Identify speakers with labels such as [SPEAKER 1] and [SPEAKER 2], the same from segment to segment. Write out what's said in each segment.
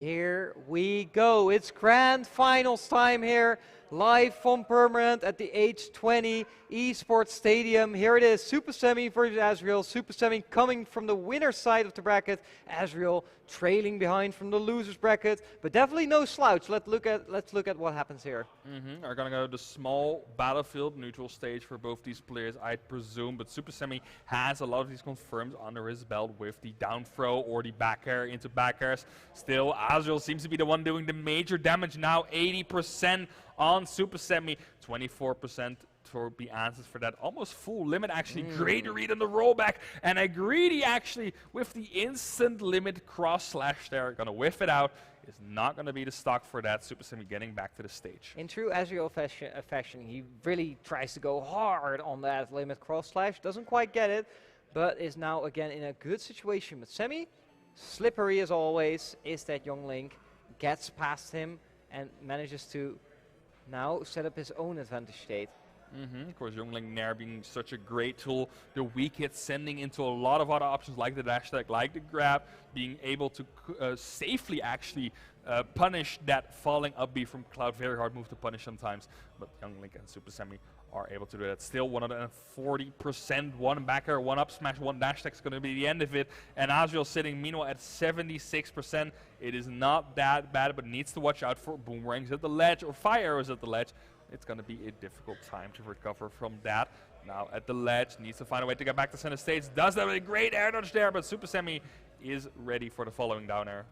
[SPEAKER 1] Here we go. It's grand finals time here, live from Purmerend at the H20 Esports Stadium. Here it is, Supahsemmie versus Azrael. Supahsemmie coming from the winner's side of the bracket. Azrael trailing behind from the loser's bracket, but definitely no slouch. Let's look at what happens here.
[SPEAKER 2] Are gonna go to the small battlefield neutral stage for both these players, I presume. But Supahsemmie has a lot of these confirmed under his belt with the down throw or the back air into back airs. Still, Azrael seems to be the one doing the major damage now. 80% on Supahsemmie, 24% for the answers for that. Almost full limit actually. Great read on the rollback. And a greedy actually with the instant limit cross slash there. Gonna whiff it out. Is not going to be the stock for that. Supahsemmie getting back to the stage.
[SPEAKER 1] In true Azrael fashion, he really tries to go hard on that limit cross slash. Doesn't quite get it, but is now again in a good situation. But Semi, slippery as always, is that young Link. Gets past him and manages to now set up his own advantage state.
[SPEAKER 2] Of course, Youngling Nair being such a great tool. The weak hit sending into a lot of other options like the dash attack, like the grab, being able to safely actually punish that falling up B from Cloud. Very hard move to punish sometimes, but Youngling and Supahsemmie are able to do that. Still 140%, one back air, one up smash, one dash attack is going to be the end of it. And Azrael sitting meanwhile at 76%. It is not that bad, but needs to watch out for boomerangs at the ledge or fire arrows at the ledge. It's going to be a difficult time to recover from that. Now at the ledge, needs to find a way to get back to center stage. Does that with a great air dodge there, but Supahsemmie is ready for the following down air.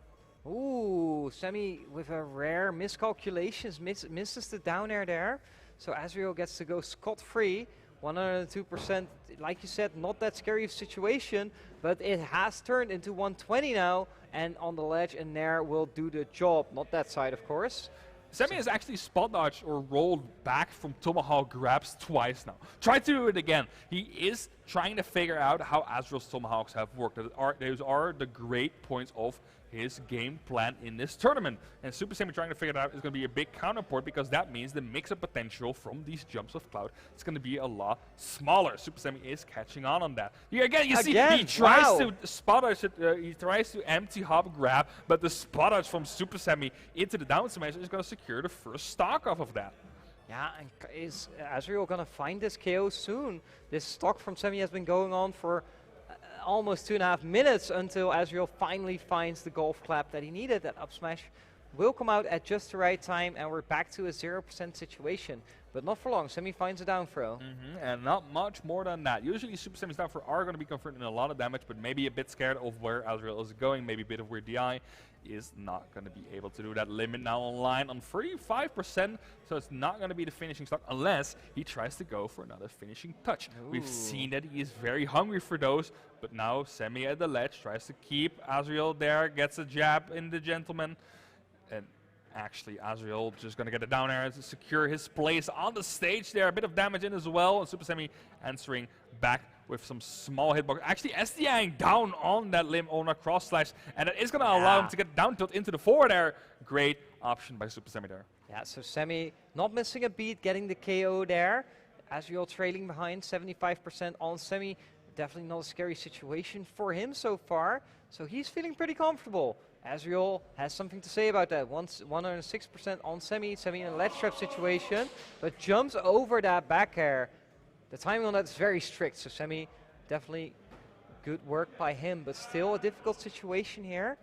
[SPEAKER 1] Ooh, Semi with a rare miscalculations, misses the down air there. So Azrael gets to go scot-free. 102%, like you said, not that scary of situation, but it has turned into 120 now, and on the ledge, and Nair will do the job. Not that side, of course.
[SPEAKER 2] Semi has actually spot dodged or rolled back from Tomahawk grabs twice now. Try to do it again. He is trying to figure out how Azrael's Tomahawks have worked. Those are the great points of his game plan in this tournament. And Supahsemmie trying to figure it out is going to be a big counterport, because that means the mix-up potential from these jumps of Cloud is going to be a lot smaller. Supahsemmie is catching on that. You see, he tries to spot dodge it, he tries to empty hop grab, but the spot dodge from Supahsemmie into the down smash is going to secure the first stock off of that.
[SPEAKER 1] Yeah, and is Azrael going to find this KO soon? This stock from Semi has been going on for almost 2.5 minutes until Azrael finally finds the golf clap that he needed. That up smash will come out at just the right time, and we're back to a 0% situation. But not for long. Semi finds a down throw.
[SPEAKER 2] And not much more than that. Usually Supahsemmie's down throw are going to be confronted in a lot of damage, but maybe a bit scared of where Azrael is going. Maybe a bit of weird DI. Is not going to be able to do that. Limit now online on 35%, so it's not going to be the finishing stock unless he tries to go for another finishing touch. Ooh. We've seen that he is very hungry for those, but now Semi at the ledge tries to keep Azrael there, gets a jab in the gentleman, and actually Azrael just going to get a down air to secure his place on the stage there. A bit of damage in as well, and Supahsemmie answering back with some small hitbox. Actually SDIing down on that limb on a cross slash, and that is going to allow him to get down tilt into the forward air. Great option by Supahsemmie there.
[SPEAKER 1] Yeah, so Semi not missing a beat, getting the KO there. Azrael trailing behind 75% on Semi. Definitely not a scary situation for him so far, so he's feeling pretty comfortable. Azrael has something to say about that. 106% on Semi in a ledge trap situation, but jumps over that back air. The timing on that is very strict, so Semi, definitely good work by him, but still a difficult situation here.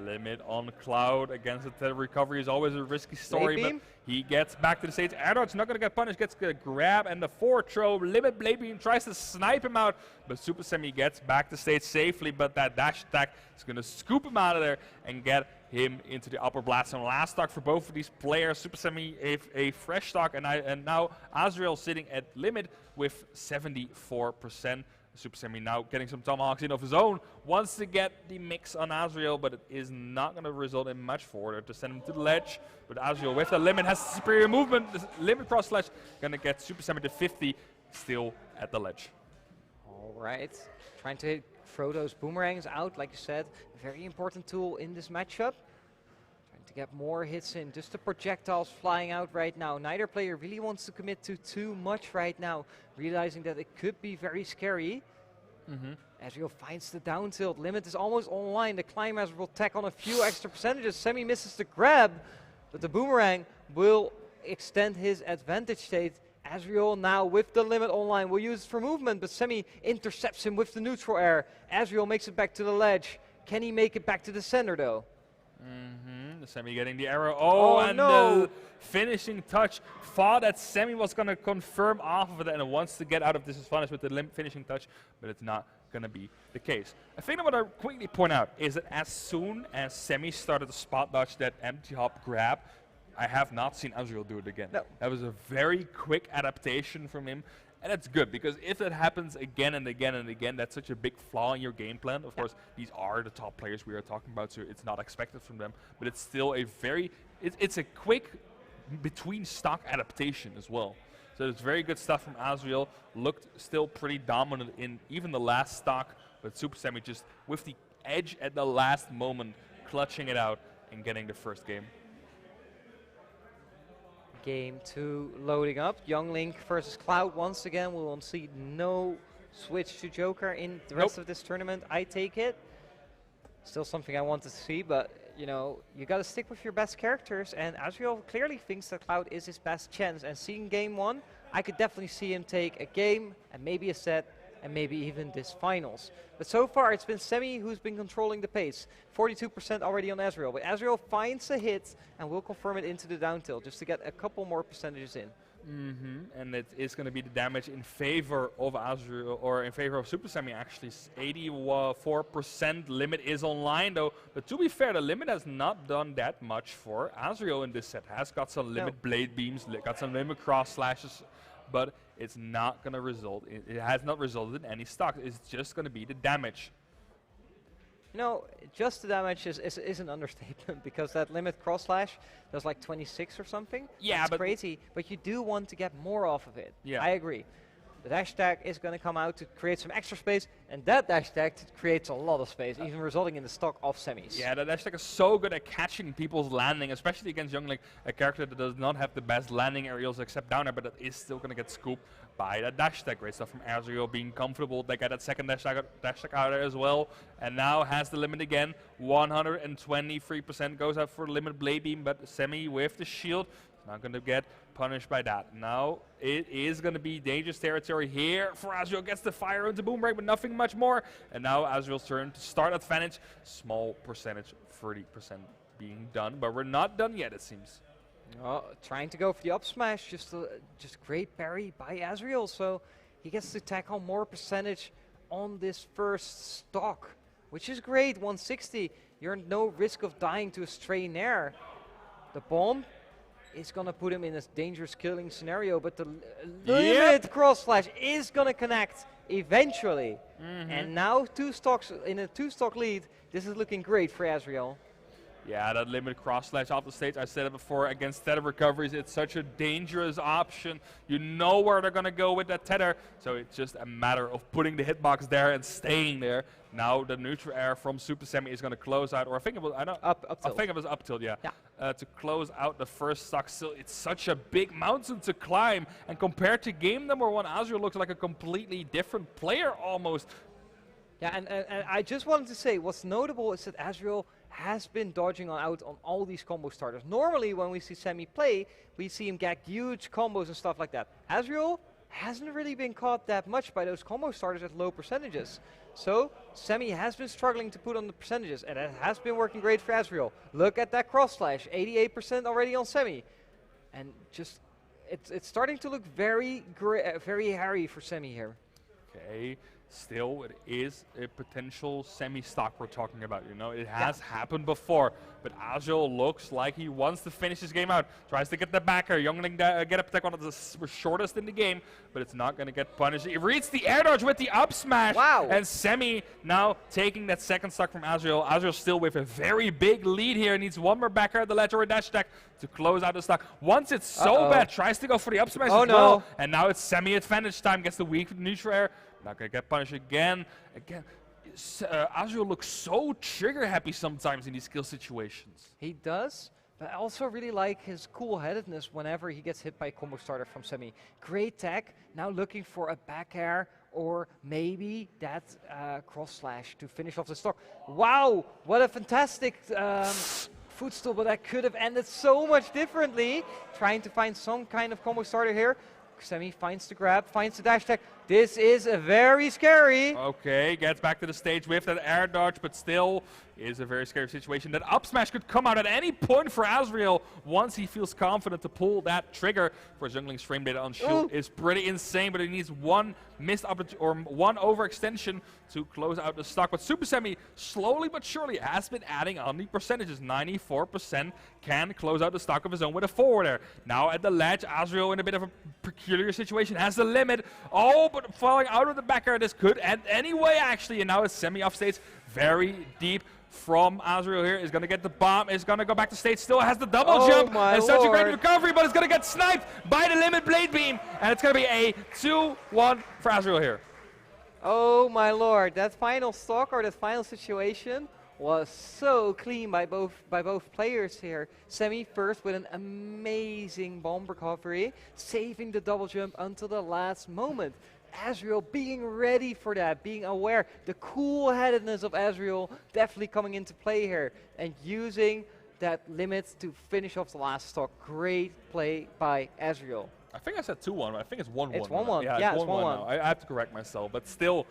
[SPEAKER 2] Limit on Cloud against the recovery is always a risky story, but he gets back to the stage. Air dodge not going to get punished, gets a grab and the forward throw. Limit Blade Beam tries to snipe him out, but Supahsemmie gets back to stage safely, but that dash attack is going to scoop him out of there and get him into the upper blast. And last stock for both of these players. Supahsemmie a fresh stock, and now Azrael sitting at limit with 74%. Supahsemmie now getting some tomahawks in of his own. Wants to get the mix on Azrael, but it is not going to result in much for her to send him to the ledge. But Azrael with the limit has superior movement. The limit cross slash going to get Supahsemmie to 50, still at the ledge.
[SPEAKER 1] All right, trying to throw those boomerangs out, like you said. Very important tool in this matchup. Trying to get more hits in. Just the projectiles flying out right now. Neither player really wants to commit to too much right now, realizing that it could be very scary. Azrael finds the down tilt. Limit is almost online. The climb Azrael will tack on a few extra percentages. Semi misses the grab, but the boomerang will extend his advantage state. Azrael now with the limit online will use it for movement, but Semi intercepts him with the neutral air. Azrael makes it back to the ledge. Can he make it back to the center though?
[SPEAKER 2] The Semi getting the arrow. Oh, and
[SPEAKER 1] no!
[SPEAKER 2] The finishing touch. Thought that Semi was going to confirm off of it and wants to get out of disadvantage with the finishing touch, but it's not going to be the case. A thing I want to quickly point out is that as soon as Semi started to spot dodge that empty hop grab, I have not seen Azrael do it again.
[SPEAKER 1] No.
[SPEAKER 2] That was a very quick adaptation from him. And that's good, because if it happens again and again and again, that's such a big flaw in your game plan. Of course, these are the top players we are talking about, so it's not expected from them. But it's still a very, it's a quick between stock adaptation as well. So it's very good stuff from Azrael. Looked still pretty dominant in even the last stock, but Supahsemmie just with the edge at the last moment, clutching it out and getting the first game.
[SPEAKER 1] Game 2 loading up. Young Link versus Cloud once again. We will see no switch to Joker in the rest of this tournament. I take it. Still something I wanted to see, but you know, you got to stick with your best characters, and Azrael clearly thinks that Cloud is his best chance. And seeing game 1, I could definitely see him take a game and maybe a set and maybe even this finals. But so far it's been Semi who's been controlling the pace. 42% already on Azrael, but Azrael finds a hit and will confirm it into the down tilt just to get a couple more percentages in.
[SPEAKER 2] And it is going to be the damage in favor of Azrael, or in favor of Supahsemmie actually. 84% limit is online though, but to be fair, the limit has not done that much for Azrael in this set. Has got some limit blade beams, got some limit cross slashes, but it's not going to result in, it has not resulted in any stock. It's just going to be the damage.
[SPEAKER 1] You know, just the damage is an understatement, because that limit cross slash does like 26 or something.
[SPEAKER 2] Yeah,
[SPEAKER 1] that's
[SPEAKER 2] but
[SPEAKER 1] crazy, but you do want to get more off of it.
[SPEAKER 2] Yeah.
[SPEAKER 1] I agree. The dash attack is going to come out to create some extra space, and that dash attack creates a lot of space, even resulting in the stock of semis.
[SPEAKER 2] Yeah, the dash attack is so good at catching people's landing, especially against Young Link, a character that does not have the best landing aerials except down air, but that is still going to get scooped by that dash attack. Great stuff from Azrael, being comfortable. They got that second dash attack out there as well, and now has the limit again. 123% goes out for the limit blade beam, but Semi with the shield not going to get punished by that. Now it is going to be dangerous territory here for Azrael. Gets the fire into boomerang, but nothing much more. And now Azrael's turn to start advantage. Small percentage, 30% being done, but we're not done yet, it seems.
[SPEAKER 1] Oh, trying to go for the up smash, just great parry by Azrael, so he gets to tack on more percentage on this first stock, which is great. 160, you're no risk of dying to a stray nair. The bomb is going to put him in a dangerous killing scenario, but the limit cross slash is going to connect eventually. And now two stocks in a 2-stock lead. This is looking great for Azrael.
[SPEAKER 2] Yeah, that limit cross slash off the stage, I said it before, against tether recoveries, it's such a dangerous option. You know where they're going to go with that tether, so it's just a matter of putting the hitbox there and staying there. Now the neutral air from Supahsemmie is going to close out, or I think it was, I think it was up tilt, yeah. To close out the first stock. Still, it's such a big mountain to climb, and compared to game number 1, Azrael looks like a completely different player almost.
[SPEAKER 1] Yeah, and I just wanted to say, what's notable is that Azrael has been dodging out on all these combo starters. Normally, when we see Semi play, we see him get huge combos and stuff like that. Azrael hasn't really been caught that much by those combo starters at low percentages. So, Semi has been struggling to put on the percentages, and it has been working great for Azrael. Look at that cross slash, 88% already on Semi. And just, it's starting to look very hairy for Semi here.
[SPEAKER 2] Okay. Still, it is a potential semi-stock we're talking about, you know. It has happened before, but Azrael looks like he wants to finish this game out. Tries to get the backer. Youngling get up attack, one of the shortest in the game, but it's not going to get punished. He reads the air dodge with the up smash.
[SPEAKER 1] Wow.
[SPEAKER 2] And Semi now taking that second stock from Azrael. Azrael still with a very big lead here. Needs one more backer at the ledge or a dash attack to close out the stock. Once it's so bad, tries to go for the up smash as well. And now it's Semi advantage time. Gets the weak neutral air. Not going to get punished again. Azrael looks so trigger happy sometimes in these kill situations.
[SPEAKER 1] He does, but I also really like his cool-headedness whenever he gets hit by a combo starter from Semi. Great tech, now looking for a back air or maybe that cross slash to finish off the stock. Wow, what a fantastic footstool, but that could have ended so much differently. Trying to find some kind of combo starter here. Semi finds the grab, finds the dash tag. This is very scary.
[SPEAKER 2] Okay, gets back to the stage with that air dodge, but still is a very scary situation. That up smash could come out at any point for Azrael once he feels confident to pull that trigger. For Jungling's frame data on shield is pretty insane, but he needs one missed opportunity or one overextension to close out the stock. But Supahsemmie slowly but surely has been adding on the percentages. 94% can close out the stock of his own with a forward air. Now at the ledge, Azrael in a bit of a peculiar situation, has the limit. Oh, but falling out of the back air, this could end anyway actually. And now it's Semi off stage, very deep from Azrael here, is going to get the bomb, is going to go back to stage, still has the double jump, and such a great recovery, but it's going to get sniped by the limit blade beam, and it's going to be a 2-1 for Azrael here.
[SPEAKER 1] Oh my lord, that final stock or that final situation was so clean by both players here. Semi first with an amazing bomb recovery, saving the double jump until the last moment. Azrael being ready for that, being aware. The cool-headedness of Azrael definitely coming into play here, and using that limit to finish off the last stock. Great play by Azrael.
[SPEAKER 2] I think I said 2-1, but I think it's 1-1.
[SPEAKER 1] It's 1-1.
[SPEAKER 2] Yeah,
[SPEAKER 1] it's 1-1
[SPEAKER 2] now. I have to correct myself, but still,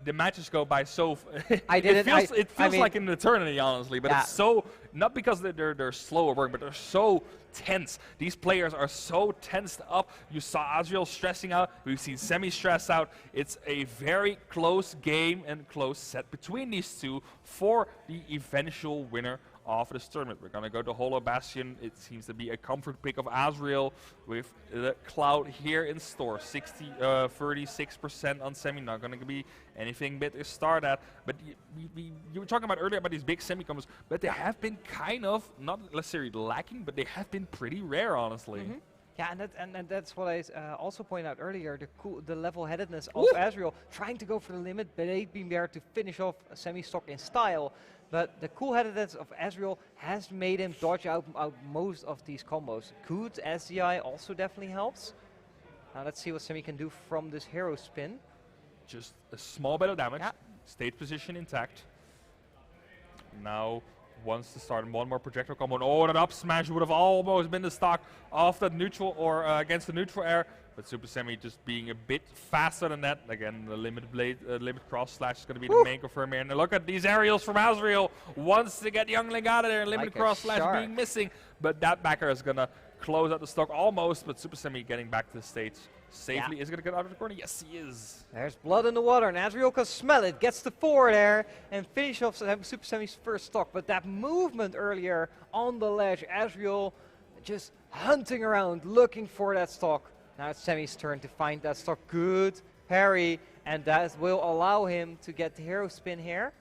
[SPEAKER 2] the matches go by so. It feels like an eternity, honestly. But it's so not because they're slow at work, but they're so tense. These players are so tensed up. You saw Azrael stressing out. We've seen Semi stress out. It's a very close game and close set between these two for the eventual winner of this tournament. We're going to go to Holo Bastion. It seems to be a comfort pick of Azrael with the Cloud here in store. 36% on Semi. Not going to be anything but to start at. But you were talking about earlier about these big Semi combos, but they have been kind of, not necessarily lacking, but they have been pretty rare, honestly.
[SPEAKER 1] Mm-hmm. Yeah, and that's what I also pointed out earlier, the level-headedness of Azrael, trying to go for the limit, but they've been there to finish off a Semi-stock in style. But the cool-headedness of Azrael has made him dodge out most of these combos. Coot, SDI also definitely helps. Now let's see what Semi can do from this hero spin.
[SPEAKER 2] Just a small bit of damage, stage position intact. Now wants to start one more projectile combo. Oh, that up smash would have almost been the stock of that neutral or against the neutral air. But Supahsemmie just being a bit faster than that. Again, the limit blade, limit cross slash is going to be the main confirm here. And look at these aerials from Azrael. Wants to get Youngling out of there. Limit like cross slash being missing. But that backer is going to close out the stock almost. But Supahsemmie getting back to the stage safely. Is going to get out of the corner. Yes, he is.
[SPEAKER 1] There's blood in the water. And Azrael can smell it. Gets the forward air and finish off Supahsemmie's first stock. But that movement earlier on the ledge. Azrael just hunting around, looking for that stock. Now it's Semi's turn to find that stock. Good parry, and that will allow him to get the hero spin here.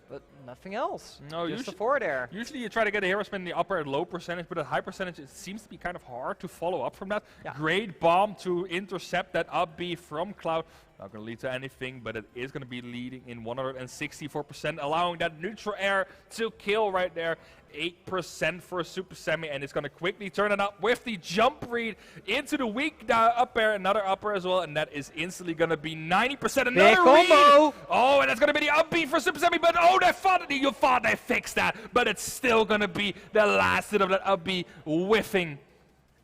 [SPEAKER 1] But nothing else. No, just the forward air.
[SPEAKER 2] Usually you try to get a hero spin in the upper at low percentage, but at high percentage it seems to be kind of hard to follow up from that. Yeah. Great bomb to intercept that up B from Cloud. Not going to lead to anything, but it is going to be leading in 164%, allowing that neutral air to kill right there. 8% for Supahsemmie, and it's going to quickly turn it up with the jump read into the weak up air, another upper as well, and that is instantly going to be 90%. Another read! Oh, and that's going to be the up B for Supahsemmie, but oh, you thought they fixed that, but it's still going to be the last hit of that up B whiffing.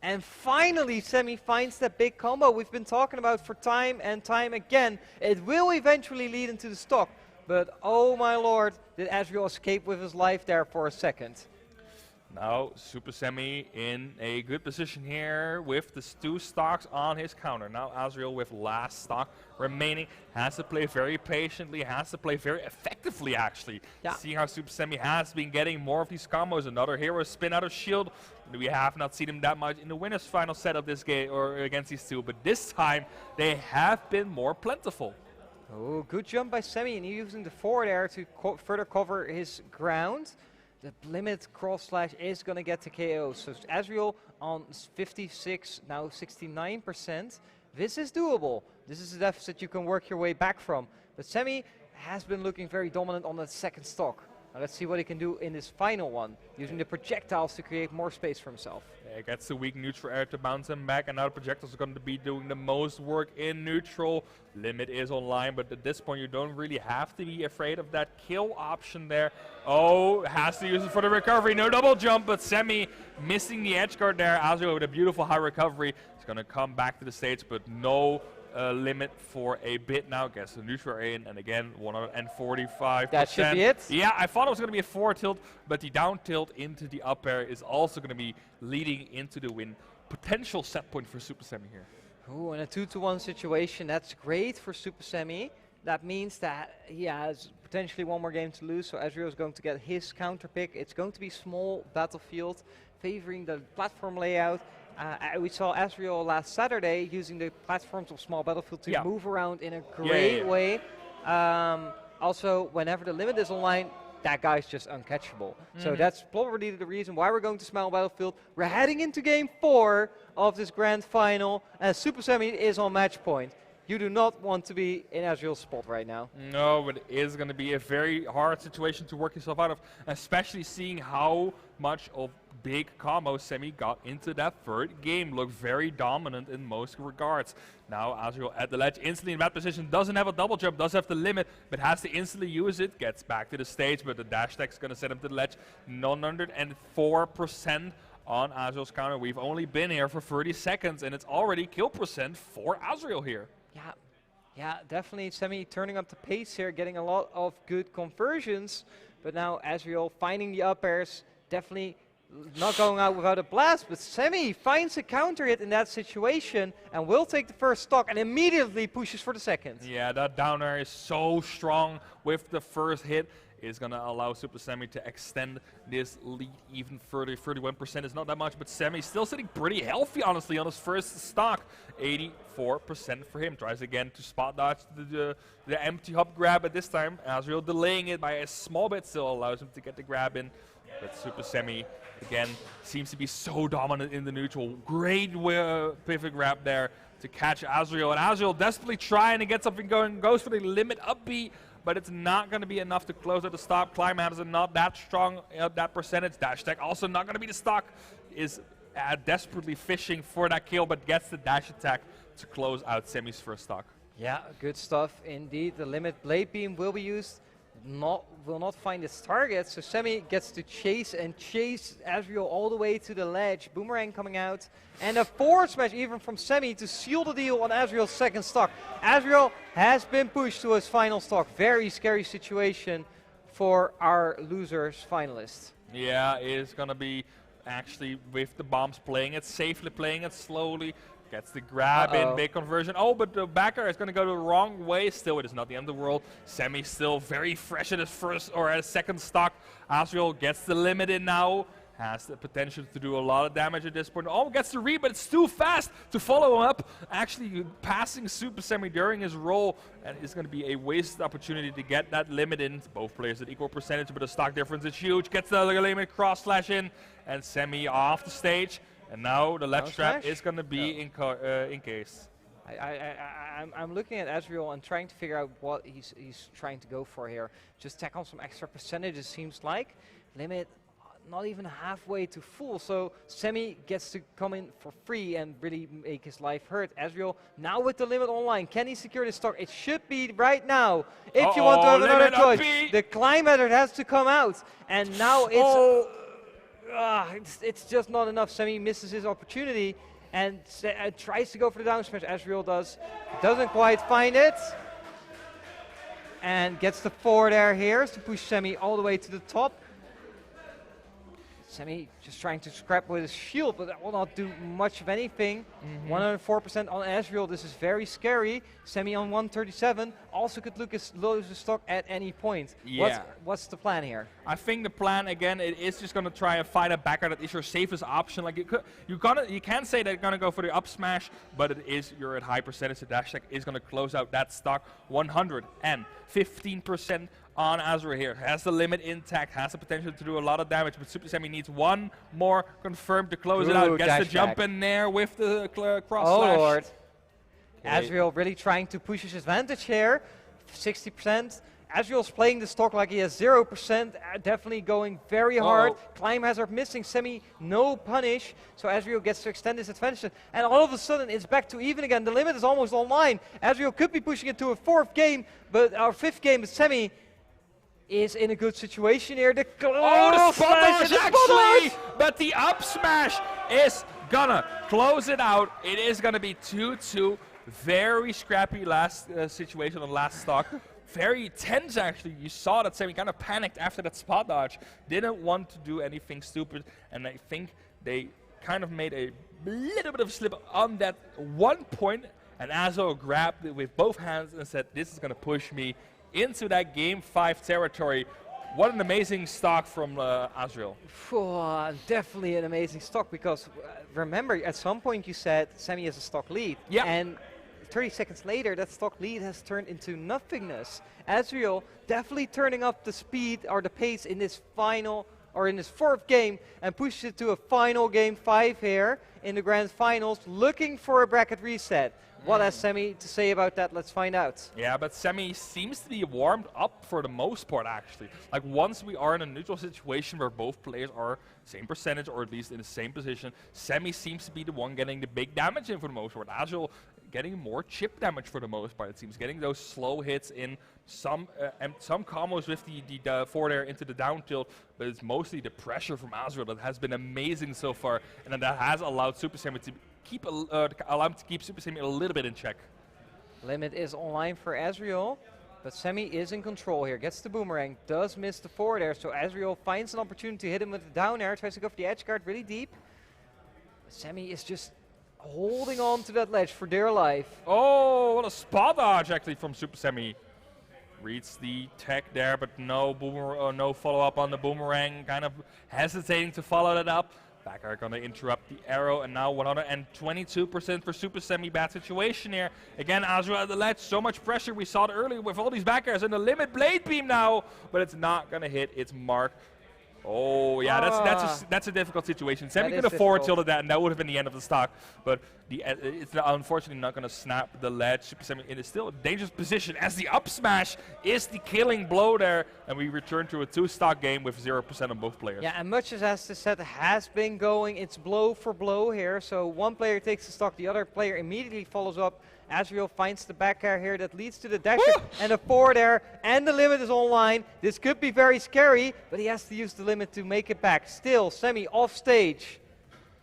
[SPEAKER 1] And finally, Semi finds that big combo we've been talking about for time and time again. It will eventually lead into the stock. But oh my lord, did Azrael escape with his life there for a second.
[SPEAKER 2] Now Supahsemmie in a good position here with the 2 stocks on his counter. Now Azrael with last stock remaining has to play very patiently, has to play very effectively actually. See how Supahsemmie has been getting more of these combos. Another hero spin out of shield. We have not seen him that much in the winner's final set of this game or against these two, but this time they have been more plentiful.
[SPEAKER 1] Oh, good jump by Semi, and using the forward air to further cover his ground. The limit cross slash is going to get to KO. So Azrael on 56, now 69%. This is doable. This is a deficit you can work your way back from. But Semi has been looking very dominant on that second stock. Now let's see what he can do in this final one, using the projectiles to create more space for himself.
[SPEAKER 2] Yeah, gets the weak neutral air to bounce him back, and now the projectiles are going to be doing the most work in neutral. Limit is online, but at this point you don't really have to be afraid of that kill option there. Oh, has to use it for the recovery. No double jump, but Semi missing the edge guard there. Azrael with a beautiful high recovery. He's going to come back to the stage, but no limit for a bit now. Gets the neutral in, and again 145%.
[SPEAKER 1] That should be it.
[SPEAKER 2] Yeah, I thought it was going to be a forward tilt, but the down tilt into the up air is also going to be leading into the win. Potential set point for Supahsemmie here.
[SPEAKER 1] Ooh, in a 2-to-1 situation, that's great for Supahsemmie. That means that he has potentially one more game to lose, so Azrael is going to get his counter pick. It's going to be small battlefield, favoring the platform layout. We saw Azrael last Saturday using the platforms of small battlefield to move around in a great way. Also, whenever the limit is online, that guy's just uncatchable. So that's probably the reason why we're going to small battlefield. We're heading into game 4 of this grand final, as Supahsemmie is on match point. You do not want to be in Azrael's spot right now.
[SPEAKER 2] No, but it is going to be a very hard situation to work yourself out of, especially seeing how much of big combo Semi got into that third game. Looked very dominant in most regards. Now Azrael at the ledge, instantly in that position, doesn't have a double jump, does have the limit, but has to instantly use it, gets back to the stage, but the dash attack is going to set him to the ledge. 904% on Azrael's counter. We've only been here for 30 seconds, and it's already kill percent for Azrael here.
[SPEAKER 1] Yeah, definitely Semi turning up the pace here, getting a lot of good conversions, but now Azrael finding the up airs, definitely not going out without a blast, but Semi finds a counter hit in that situation and will take the first stock and immediately pushes for the second.
[SPEAKER 2] Yeah, that down air is so strong with the first hit. Is going to allow Supahsemmie to extend this lead even further. 31% is not that much, but Semi still sitting pretty healthy, honestly, on his first stock. 84% for him. Tries again to spot dodge the empty hop grab, but this time Azrael delaying it by a small bit, still allows him to get the grab in. But Supahsemmie, again, seems to be so dominant in the neutral. Great pivot grab there to catch Azrael, and Azrael desperately trying to get something going, goes for the limit up B, but it's not going to be enough to close out the stop. Climb is not that strong at that percentage. Dash attack also not going to be the stock. Is desperately fishing for that kill, but gets the dash attack to close out Semi's first stock.
[SPEAKER 1] Yeah, good stuff indeed. The limit blade beam will be used. Will not find its target, so Semi gets to chase Azrael all the way to the ledge. Boomerang coming out, and a forward smash even from Semi to seal the deal on Azrael's second stock. Azrael has been pushed to his final stock. Very scary situation for our losers finalists.
[SPEAKER 2] Yeah, it's going to be actually with the bombs playing it safely, playing it slowly. Gets the grab in, big conversion. Oh, but the back air is going to go the wrong way. Still, it is not the end of the world. Semi still very fresh at his first or at his second stock. Azrael gets the limit in now. Has the potential to do a lot of damage at this point. Oh, gets the read, but it's too fast to follow him up. Actually passing Supahsemmie during his roll. And it's going to be a wasted opportunity to get that limit in. Both players at equal percentage, but the stock difference is huge. Gets the limit cross slash in. And Semi off the stage. And now the ledge trap is going to be in case.
[SPEAKER 1] I'm looking at Azrael and trying to figure out what he's trying to go for here. Just tack on some extra percentages, seems like. Limit not even halfway to full, so Semi gets to come in for free and really make his life hurt. Azrael now with the limit online. Can he secure this stock? It should be right now. If you want to have another choice, the climb method has to come out. And now it's just not enough. Semi misses his opportunity and tries to go for the down smash. Azrael doesn't quite find it. And gets the forward air here to push Semi all the way to the top. Semi just trying to scrap with his shield, but that will not do much of anything. 104% on Azrael. This is very scary. Semi on 137. Also could lose the stock at any point.
[SPEAKER 2] Yeah.
[SPEAKER 1] What's the plan here?
[SPEAKER 2] I think the plan, again, it is just going to try and find a backer that is your safest option. Like you can say they're going to go for the up smash, but you're at high percentage. The dash attack is going to close out that stock. 115% on Azrael here. Has the limit intact, has the potential to do a lot of damage, but Supahsemmie needs one more confirmed to close it out. Gets the jump in there with the cross slash.
[SPEAKER 1] Lord. Azrael really trying to push his advantage here. 60%. Azrael's playing the stock like he has 0%, definitely going very hard. Climb Hazard missing, Semi no punish, so Azrael gets to extend his advantage. And all of a sudden it's back to even again. The limit is almost online. Azrael could be pushing it to a 4th game, but our 5th game, but Semi is in a good situation here. The
[SPEAKER 2] spot dodge actually, but the up smash is gonna close it out. It is gonna be 2-2. Very scrappy last situation on last stock. Very tense actually. You saw that Semi kind of panicked after that spot dodge. Didn't want to do anything stupid, and I think they kind of made a little bit of a slip on that one point, and Azrael grabbed it with both hands and said, this is going to push me into that game 5 territory. What an amazing stock from Azrael.
[SPEAKER 1] Definitely an amazing stock, because remember at some point you said Semi has a stock lead.
[SPEAKER 2] Yeah.
[SPEAKER 1] And 30 seconds later, that stock lead has turned into nothingness. Azrael definitely turning up the speed or the pace in this final, or in this 4th game, and pushes it to a final game 5 here in the grand finals, looking for a bracket reset. What has Semi to say about that? Let's find out.
[SPEAKER 2] Yeah, but Semi seems to be warmed up for the most part, actually. Like, once we are in a neutral situation where both players are same percentage, or at least in the same position, Semi seems to be the one getting the big damage in for the most part. Azrael getting more chip damage for the most part, it seems. Getting those slow hits in, some combos with the forward air into the down tilt, but it's mostly the pressure from Azrael that has been amazing so far, and that has allowed Supahsemmie to keep Supahsemmie a little bit in check.
[SPEAKER 1] Limit is online for Azrael, but Semi is in control here. Gets the boomerang, does miss the forward air, so Azrael finds an opportunity to hit him with the down air, tries to go for the edge guard really deep. Semi is just holding on to that ledge for dear life.
[SPEAKER 2] Oh, what a spot dodge actually from Supahsemmie. Reads the tech there, but no no follow-up on the boomerang. Kind of hesitating to follow that up. Back air gonna interrupt the arrow, and now 122% for Supahsemmie. Bad situation here. Again, Azrael at the ledge, so much pressure. We saw it earlier with all these back airs and the limit blade beam now, but it's not gonna hit its mark. Oh yeah, that's a difficult situation. Semi could have forward tilted that, and that would have been the end of the stock. But it's unfortunately not going to snap the ledge. Supahsemmie in still a dangerous position as the up smash is the killing blow there, and we return to a 2-stock game with 0% on both players.
[SPEAKER 1] Yeah, and much as the set has been going, it's blow for blow here. So one player takes the stock, the other player immediately follows up. Azrael finds the back air here that leads to the dash and the forward air, and the limit is online. This could be very scary, but he has to use the limit to make it back. Still, Semi off stage.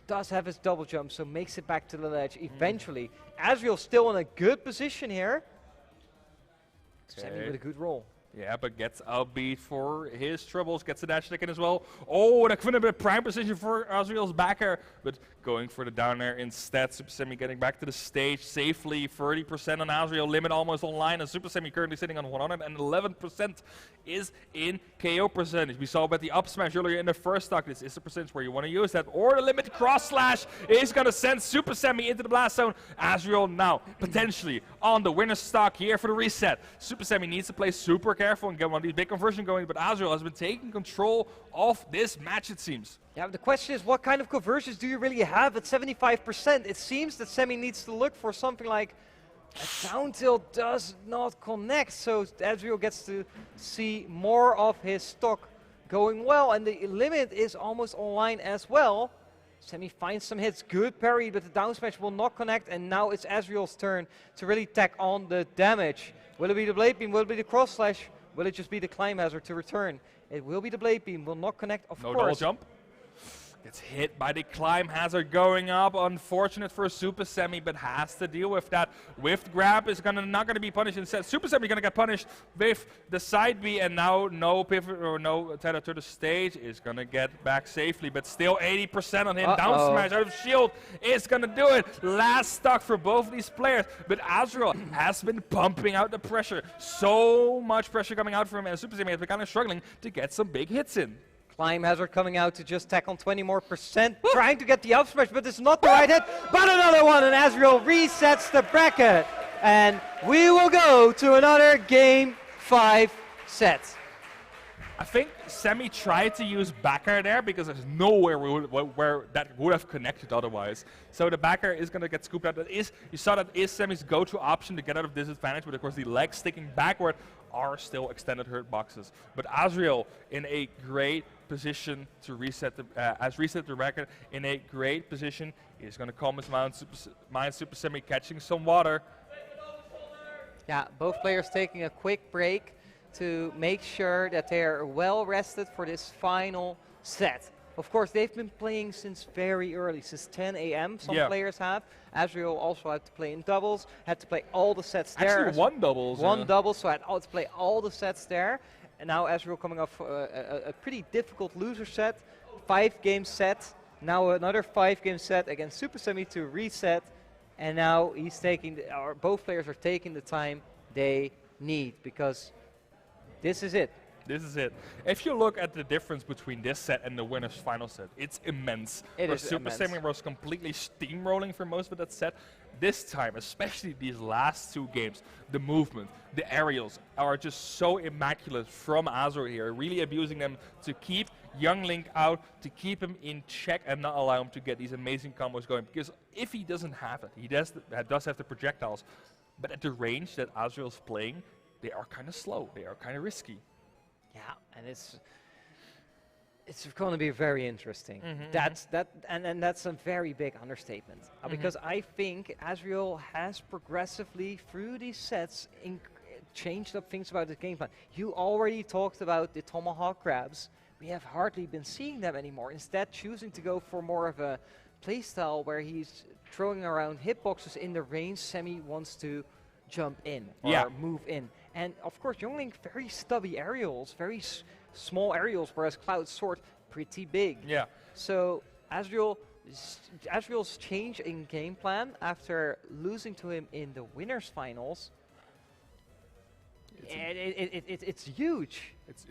[SPEAKER 1] Does have his double jump, so makes it back to the ledge eventually. Azrael still in a good position here. Semi with a good roll.
[SPEAKER 2] Yeah, but gets outbeat for his troubles, gets the dash attack in as well. Oh, that could have been a prime position for Azrael's back air, but going for the down air instead. Supahsemmie getting back to the stage safely. 30% on Azrael, limit almost online, and Supahsemmie currently sitting on 111% is in KO percentage. We saw about the up smash earlier in the first stock. This is the percentage where you want to use that, or the limit cross slash is going to send Supahsemmie into the blast zone. Azrael now potentially on the winner's stock here for the reset. Supahsemmie needs to play super careful and get one of these big conversion going, but Azrael has been taking control of this match, it seems.
[SPEAKER 1] Yeah, but the question is, what kind of conversions do you really have at 75%? It seems that Semi needs to look for something like a down tilt does not connect, so Azrael gets to see more of his stock going well, and the limit is almost online as well. Semi finds some hits, good parry, but the down smash will not connect, and now it's Azrael's turn to really tack on the damage. Will it be the blade beam? Will it be the cross slash? Will it just be the climb hazard to return? It will be the blade beam, will not connect, of course.
[SPEAKER 2] No double jump. Gets hit by the climb hazard going up. Unfortunate for Supahsemmie, but has to deal with that. Whiff grab is not gonna be punished. Instead, Supahsemmie gonna get punished with the side B, and now no pivot or no tether to the stage is gonna get back safely, but still 80% on him. Down smash out of shield is gonna do it. Last stock for both of these players, but Azrael has been pumping out the pressure. So much pressure coming out from him, and Supahsemmie has been kind of struggling to get some big hits in.
[SPEAKER 1] Climb hazard coming out to just tack on 20 more percent, trying to get the up smash, but it's not the right hit. But another one, and Azrael resets the bracket. And we will go to another game 5 set.
[SPEAKER 2] I think Semi tried to use back air there because there's nowhere where that would have connected otherwise. So the back air is going to get scooped out. You saw that is Semi's go-to option to get out of disadvantage, but of course the legs sticking backward are still extended hurt boxes. But Azrael in a great position to reset the record, in a great position. He's going to calm his mind. Supahsemmie catching some water.
[SPEAKER 1] Yeah, both players taking a quick break to make sure that they are well rested for this final set. Of course, they've been playing since very early, since 10 a.m. Some players have. Azrael also had to play in doubles, had to play all the sets there.
[SPEAKER 2] Actually, one doubles.
[SPEAKER 1] One double, so I had to play all the sets there. And now Azrael coming off a pretty difficult loser set, 5-game set. Now another 5-game set against Supahsemmie to reset. And now he's taking, or both players are taking the time they need, because this is it.
[SPEAKER 2] This is it. If you look at the difference between this set and the winner's final set, it's immense.
[SPEAKER 1] It is immense.
[SPEAKER 2] Supahsemmie was completely steamrolling for most of that set. This time, especially these last 2 games, the movement, the aerials are just so immaculate from Azrael here, really abusing them to keep Young Link out, to keep him in check and not allow him to get these amazing combos going. Because if he doesn't have it, he does have the projectiles. But at the range that Azrael's playing, they are kind of slow. They are kind of risky.
[SPEAKER 1] Yeah, and it's going to be very interesting. And that's a very big understatement, because I think Azrael has progressively through these sets changed up things about the game plan. You already talked about the tomahawk grabs. We have hardly been seeing them anymore. Instead, choosing to go for more of a playstyle where he's throwing around hitboxes in the range Semi wants to jump in or move in. And of course, Young Link, very stubby aerials, very small aerials, whereas Cloud's sword, pretty big.
[SPEAKER 2] Yeah.
[SPEAKER 1] So Azrael's change in game plan after losing to him in the winners finals, it's huge.
[SPEAKER 2] It's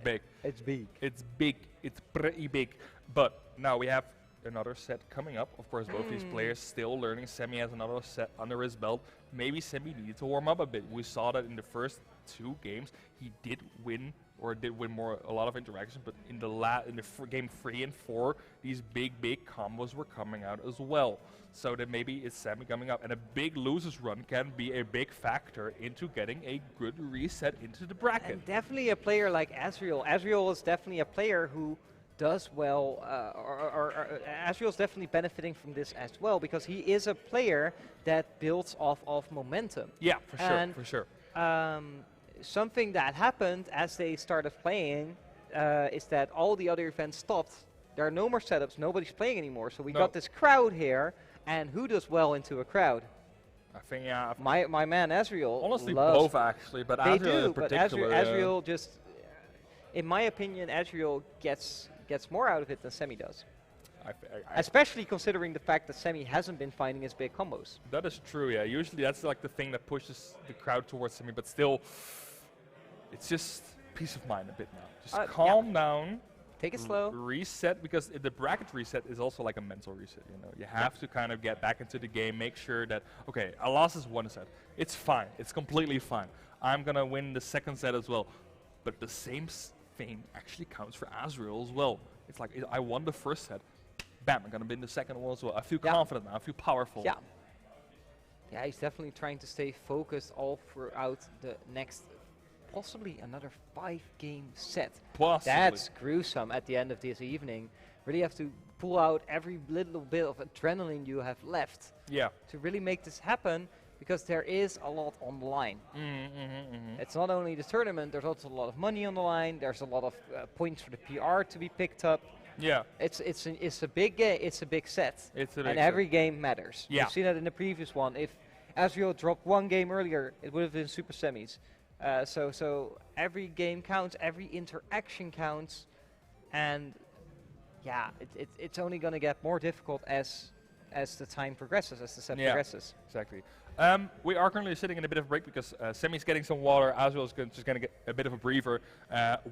[SPEAKER 2] big.
[SPEAKER 1] It's big.
[SPEAKER 2] It's big. It's pretty big. But now we have another set coming up. Of course, both these players still learning. Semi has another set under his belt. Maybe Semi needed to warm up a bit. We saw that in the first 2 games. He did win a lot of interaction, but in game 3 and 4, these big combos were coming out as well. So that maybe it's Semi coming up, and a big losers run can be a big factor into getting a good reset into the bracket.
[SPEAKER 1] And definitely a player like Azrael. Azrael is definitely a player who does well, Azrael's definitely benefiting from this as well, because he is a player that builds off of momentum.
[SPEAKER 2] Yeah, for sure.
[SPEAKER 1] Something that happened as they started playing is that all the other events stopped. There are no more setups, nobody's playing anymore, so we got this crowd here, and who does well into a crowd?
[SPEAKER 2] I think, yeah.
[SPEAKER 1] My man Azrael.
[SPEAKER 2] Honestly,
[SPEAKER 1] loves
[SPEAKER 2] both actually, but Azrael in particular.
[SPEAKER 1] But Azrael just, in my opinion, Azrael gets more out of it than Semi does. Especially considering the fact that Semi hasn't been finding his big combos.
[SPEAKER 2] That is true, yeah. Usually that's like the thing that pushes the crowd towards Semi, but still, it's just peace of mind a bit now. Just calm down.
[SPEAKER 1] Take it slow.
[SPEAKER 2] Reset, because the bracket reset is also like a mental reset, you know. You have to kind of get back into the game, make sure that, okay, I lost this 1 set. It's fine. It's completely fine. I'm going to win the 2nd set as well. But the same thing actually counts for Azrael as well. It's like, I won the 1st set. Bam, I'm going to win the 2nd one as well. I feel confident now. I feel powerful.
[SPEAKER 1] Yeah. Yeah, he's definitely trying to stay focused all throughout the next, possibly another 5-game set.
[SPEAKER 2] Possibly.
[SPEAKER 1] That's gruesome at the end of this evening. Really have to pull out every little bit of adrenaline you have left to really make this happen, because there is a lot on the line. It's not only the tournament, there's also a lot of money on the line, there's a lot of points for the PR to be picked up.
[SPEAKER 2] Yeah.
[SPEAKER 1] It's a big it's a big set. And every game matters.
[SPEAKER 2] Yeah.
[SPEAKER 1] You've seen that in the previous one. If Azrael dropped 1 game earlier, it would have been Supahsemmies. So every game counts, every interaction counts, and yeah, it's only going to get more difficult as the time progresses, as the set progresses.
[SPEAKER 2] Exactly. We are currently sitting in a bit of a break because Semi's getting some water, Azrael is just going to get a bit of a breather.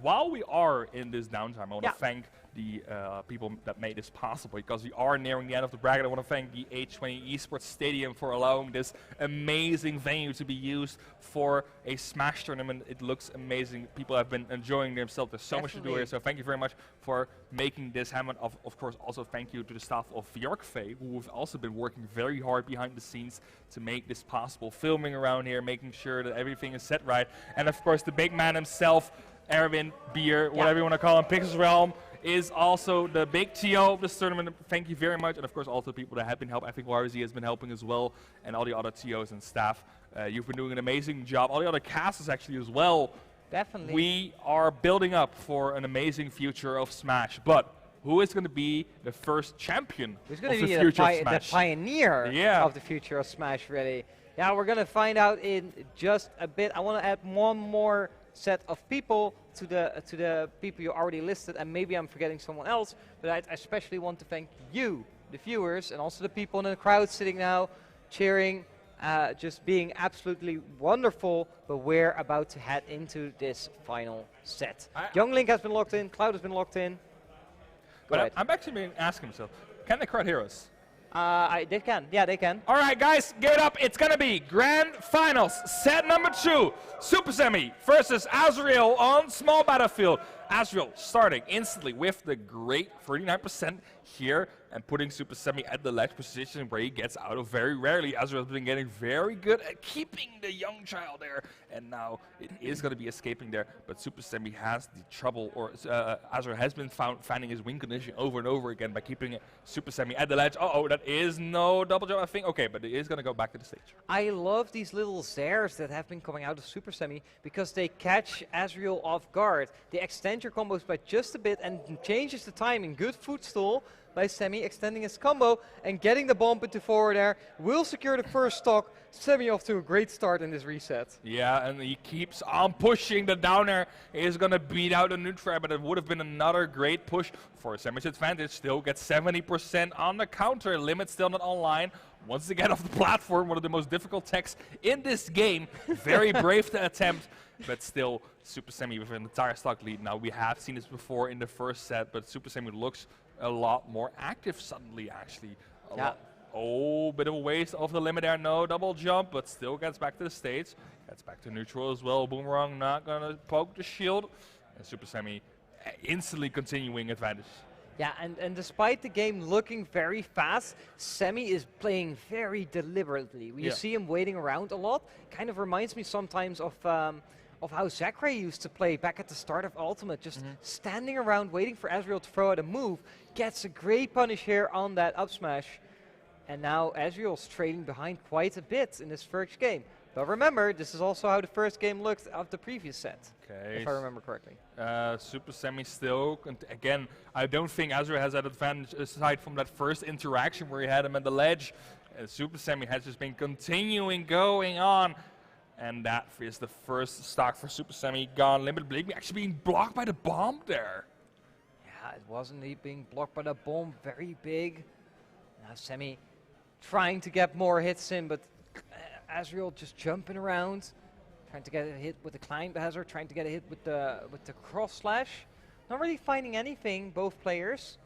[SPEAKER 2] While we are in this downtime, I want to thank the people that made this possible, because we are nearing the end of the bracket. I want to thank the H20 Esports Stadium for allowing this amazing venue to be used for a Smash tournament. It looks amazing. People have been enjoying themselves. There's so much to do here, so thank you very much for making this happen. Of course, also thank you to the staff of Bjorkvee, who have also been working very hard behind the scenes to make this possible. Filming around here, making sure that everything is set right. And of course, the big man himself, Erwin, Beer, whatever you want to call him, Pixels Realm, is also the big TO of this tournament. Thank you very much. And of course, also people that have been helping. I think YRZ has been helping as well, and all the other TOs and staff. You've been doing an amazing job. All the other casters actually as well.
[SPEAKER 1] Definitely.
[SPEAKER 2] We are building up for an amazing future of Smash. But who is going to be the first champion
[SPEAKER 1] Who's
[SPEAKER 2] of
[SPEAKER 1] going
[SPEAKER 2] the
[SPEAKER 1] to be
[SPEAKER 2] future of
[SPEAKER 1] the
[SPEAKER 2] Smash?
[SPEAKER 1] pioneer
[SPEAKER 2] Yeah.
[SPEAKER 1] of the future of Smash, really? Yeah, we're going to find out in just a bit. I want to add one more set of people to the people you already listed, and maybe I'm forgetting someone else, but I especially want to thank you, the viewers, and also the people in the crowd sitting now, cheering, just being absolutely wonderful. But we're about to head into this final set. Young Link has been locked in, Cloud has been locked in.
[SPEAKER 2] But I'm actually been asking myself, can the crowd hear us?
[SPEAKER 1] They can, yeah, they can.
[SPEAKER 2] All right, guys, give it up. It's going to be Grand Finals, set number 2. Supahsemmie versus Azrael on small battlefield. Azrael starting instantly with the great 39% here and putting Supahsemmie at the ledge position where he gets out of very rarely. Azrael's been getting very good at keeping the young child there, and now it is going to be escaping there, but Supahsemmie has the trouble, or Azrael has been finding his win condition over and over again by keeping Supahsemmie at the ledge. Uh-oh, that is no double jump, I think. Okay, but it is going to go back to the stage.
[SPEAKER 1] I love these little zairs that have been coming out of Supahsemmie because they catch Azrael off guard. They extend your combos by just a bit and changes the timing. Good footstool by Semi, extending his combo and getting the bump into forward air. Will secure the first stock. Semi off to a great start in this reset.
[SPEAKER 2] Yeah, and he keeps on pushing. The down air is going to beat out the neutral, but it would have been another great push for Semi's advantage. Still gets 70% on the counter. Limit still not online. Wants to get off the platform, one of the most difficult techs in this game. Very brave to attempt, but still Supahsemmie with an entire stock lead. Now, we have seen this before in the first set, but Supahsemmie looks a lot more active suddenly, actually. Oh, bit of a waste of the limit there. No double jump, but still gets back to the stage. Gets back to neutral as well. Boomerang not going to poke the shield. And Supahsemmie instantly continuing advantage.
[SPEAKER 1] Yeah, and despite the game looking very fast, Semi is playing very deliberately. You see him waiting around a lot. Kind of reminds me sometimes of how Zachary used to play back at the start of Ultimate, just standing around waiting for Azrael to throw out a move. Gets a great punish here on that up smash. And now Azrael's trailing behind quite a bit in this first game. But remember, this is also how the first game looked of the previous set, if I remember correctly.
[SPEAKER 2] Supahsemmie still, again, I don't think Azrael has that advantage aside from that first interaction where he had him at the ledge. Supahsemmie has just been continuing going on. And that is the first stock for Supahsemmie gone. Limit Blake actually being blocked by the bomb there.
[SPEAKER 1] Yeah, it wasn't he being blocked by the bomb, very big. Now Semi trying to get more hits in, but Azrael just jumping around, trying to get a hit with the climb hazard, trying to get a hit with the cross slash. Not really finding anything, both players.